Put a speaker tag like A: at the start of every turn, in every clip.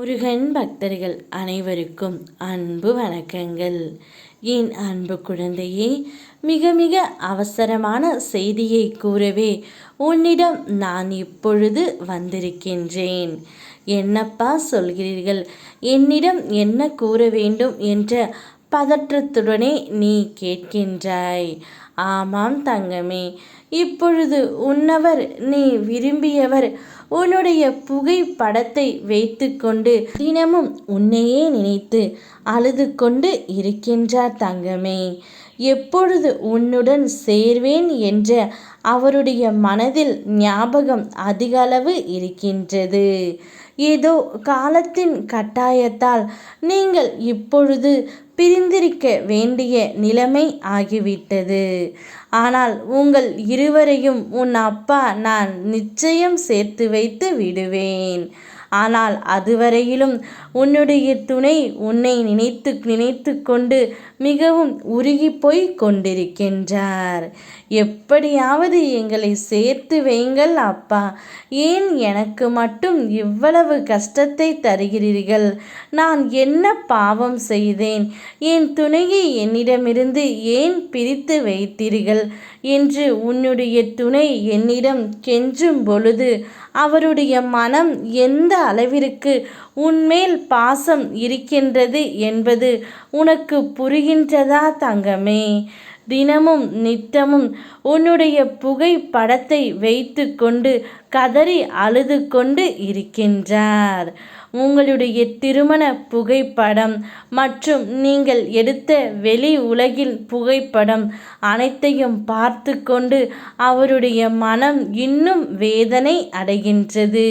A: முருகன் பக்தர்கள் அனைவருக்கும் அன்பு வணக்கங்கள். என் அன்பு குழந்தையே, மிக மிக அவசரமான செய்தியை கூறவே உன்னிடம் நான் இப்பொழுது வந்திருக்கின்றேன். என்னப்பா சொல்கிறீர்கள்? என்னிடம் என்ன கூற வேண்டும் என்ற பதற்றத்துடனே நீ கேட்கின்றாய். ஆமாம் தங்கமே, இப்பொழுது உன்னவர், நீ விரும்பியவர் உன்னுடைய புகைப்படத்தை வைத்து கொண்டு தினமும் உன்னையே நினைத்து அழுது கொண்டு இருக்கின்றார் தங்கமே. எப்பொழுது உன்னுடன் சேர்வேன் என்ற அவருடைய மனதில் ஞாபகம் அதிகளவு இருக்கின்றது. ஏதோ காலத்தின் கட்டாயத்தால் நீங்கள் இப்பொழுது பிரிந்திருக்க வேண்டிய நிலைமை ஆகிவிட்டது. ஆனால் உங்கள் இருவரையும் உன் அப்பா நான் நிச்சயம் சேர்த்து வைத்து விடுவேன். ஆனால் அதுவரையிலும் உன்னுடைய துணை உன்னை நினைத்து நினைத்து கொண்டு மிகவும் உருகி போய் கொண்டிருக்கின்றார். எப்படியாவது எங்களை சேர்த்து வைங்கள் அப்பா, ஏன் எனக்கு மட்டும் இவ்வளவு கஷ்டத்தை தருகிறீர்கள்? நான் என்ன பாவம் செய்தேன்? என் துணையை என்னிடமிருந்து ஏன் பிரித்து வைத்தீர்கள் என்று உன்னுடைய துணை என்னிடம் கெஞ்சும் பொழுது அவருடைய மனம் எந்த அளவிற்கு உன்மேல் பாசம் இருக்கின்றது என்பது உனக்கு புரிகின்றதா தங்கமே? தினமும் நித்தமும் உன்னுடைய புகைப்படத்தை வைத்து கொண்டு கதறி அழுது கொண்டு இருக்கின்றார். உங்களுடைய திருமண புகைப்படம் மற்றும் நீங்கள் எடுத்த வெளி உலகில் புகைப்படம் அனைத்தையும் பார்த்து கொண்டு அவருடைய மனம் இன்னும் வேதனை அடைகின்றது.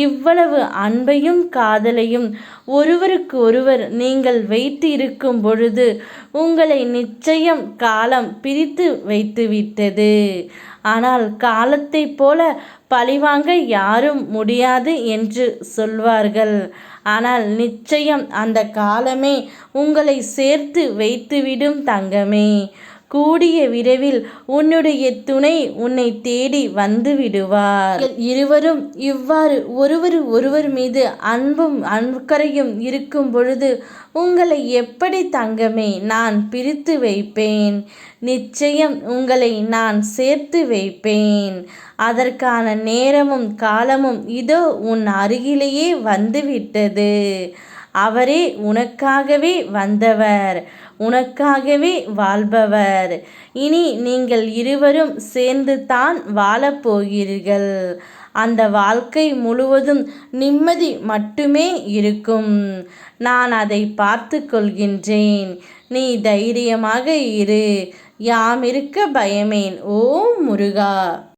A: இவ்வளவு அன்பையும் காதலையும் ஒருவருக்கு ஒருவர் நீங்கள் வைத்து இருக்கும் பொழுது உங்களை நிச்சயம் காலம் பிரித்து வைத்துவிட்டது. ஆனால் காலத்தை போல பழிவாங்க யாரும் முடியாது என்று சொல்வார்கள். ஆனால் நிச்சயம் அந்த காலமே உங்களை சேர்த்து வைத்துவிடும் தங்கமே. கூடிய விரைவில் உன்னுடைய துணை உன்னை தேடி வந்து விடுவார். இருவரும் இவ்வாறு ஒருவர் மீது அன்பும் அக்கறையும் இருக்கும் பொழுது உங்களை எப்படி தங்கமே நான் பிரித்து வைப்பேன்? நிச்சயம் உங்களை நான் சேர்த்து வைப்பேன். அதற்கான நேரமும் காலமும் இதோ உன் அருகிலேயே வந்துவிட்டது. அவரே உனக்காகவே வந்தவர், உனக்காகவே வாழ்பவர். இனி நீங்கள் இருவரும் சேர்ந்து தான் வாழப்போகிறீர்கள். அந்த வாழ்க்கை முழுவதும் நிம்மதி மட்டுமே இருக்கும். நான் அதை பார்த்து கொள்கின்றேன். நீ தைரியமாக இரு. யாம் இருக்க பயமேன். ஓம் முருகா.